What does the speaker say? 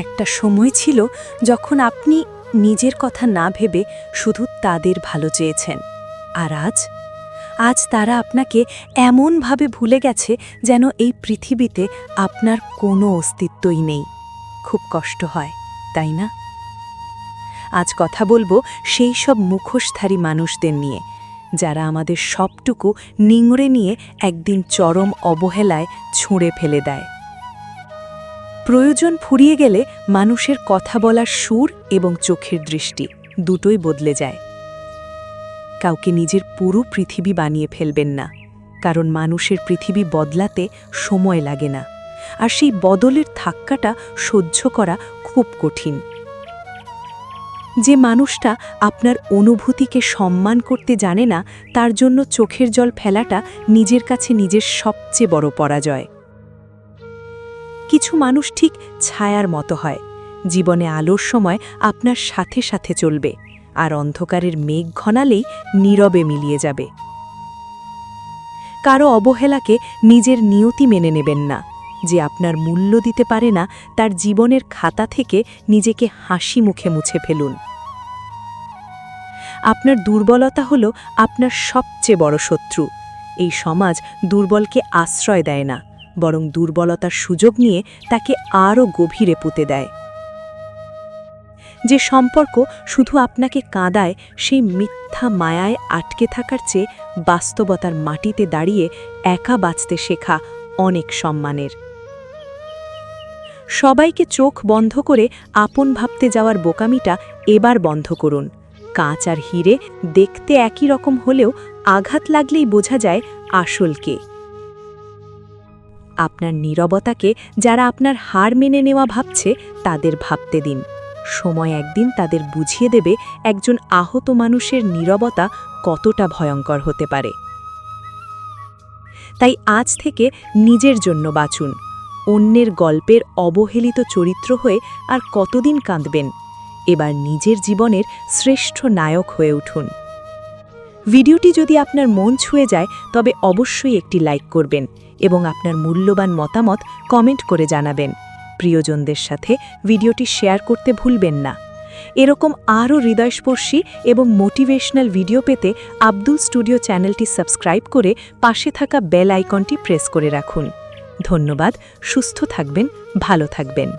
একটা সময় ছিল যখন আপনি নিজের কথা না ভেবে শুধু তাদের ভালো চেয়েছেন। আর আজ তারা আপনাকে এমনভাবে ভুলে গেছে যেন এই পৃথিবীতে আপনার কোনো অস্তিত্বই নেই। খুব কষ্ট হয়, তাই না? আজ কথা বলবো সেই সব মুখোশধারী মানুষদের নিয়ে, যারা আমাদের সবটুকু নিংড়ে নিয়ে একদিন চরম অবহেলায় ছুঁড়ে ফেলে দেয়। প্রয়োজন ফুরিয়ে গেলে মানুষের কথা বলার সুর এবং চোখের দৃষ্টি দুটোই বদলে যায়। কাউকে নিজের পুরো পৃথিবী বানিয়ে ফেলবেন না, কারণ মানুষের পৃথিবী বদলাতে সময় লাগে না, আর সেই বদলের ধাক্কাটা সহ্য করা খুব কঠিন। যে মানুষটা আপনার অনুভূতিকে সম্মান করতে জানে না, তার জন্য চোখের জল ফেলাটা নিজের কাছে নিজের সবচেয়ে বড় পরাজয়। কিছু মানুষ ঠিক ছায়ার মতো হয়, জীবনে আলোর সময় আপনার সাথে সাথে চলবে, আর অন্ধকারের মেঘ ঘনালেই নীরবে মিলিয়ে যাবে। কারো অবহেলাকে নিজের নিয়তি মেনে নেবেন না। যে আপনার মূল্য দিতে পারে না, তার জীবনের খাতা থেকে নিজেকে হাসি মুখে মুছে ফেলুন। আপনার দুর্বলতা হলো আপনার সবচেয়ে বড় শত্রু। এই সমাজ দুর্বলকে আশ্রয় দেয় না, বরং দুর্বলতার সুযোগ নিয়ে তাকে আরও গভীরে পুঁতে দেয়। যে সম্পর্ক শুধু আপনাকে কাঁদায়, সেই মিথ্যা মায়ায় আটকে থাকার চেয়ে বাস্তবতার মাটিতে দাঁড়িয়ে একা বাঁচতে শেখা অনেক সম্মানের। সবাইকে চোখ বন্ধ করে আপন ভাবতে যাওয়ার বোকামিটা এবার বন্ধ করুন। কাঁচ আর হিরে দেখতে একই রকম হলেও আঘাত লাগলেই বোঝা যায় আসল কে। আপনার নীরবতাকে যারা আপনার হার মেনে নেওয়া ভাবছে, তাদের ভাবতে দিন। সময় একদিন তাদের বুঝিয়ে দেবে একজন আহত মানুষের নীরবতা কতটা ভয়ঙ্কর হতে পারে। তাই আজ থেকে নিজের জন্য বাঁচুন। অন্যের গল্পের অবহেলিত চরিত্র হয়ে আর কতদিন কাঁদবেন? এবার নিজের জীবনের শ্রেষ্ঠ নায়ক হয়ে উঠুন। ভিডিওটি যদি আপনার মন ছুঁয়ে যায়, তবে অবশ্যই একটি লাইক করবেন এবং আপনার মূল্যবান মতামত কমেন্ট করে জানাবেন। প্রিয়জনদের সাথে ভিডিওটি শেয়ার করতে ভুলবেন না। এরকম আরও হৃদয়স্পর্শী এবং মোটিভেশনাল ভিডিও পেতে আব্দুল স্টুডিও চ্যানেলটি সাবস্ক্রাইব করে পাশে থাকা বেল আইকনটি প্রেস করে রাখুন। ধন্যবাদ। সুস্থ থাকবেন, ভালো থাকবেন।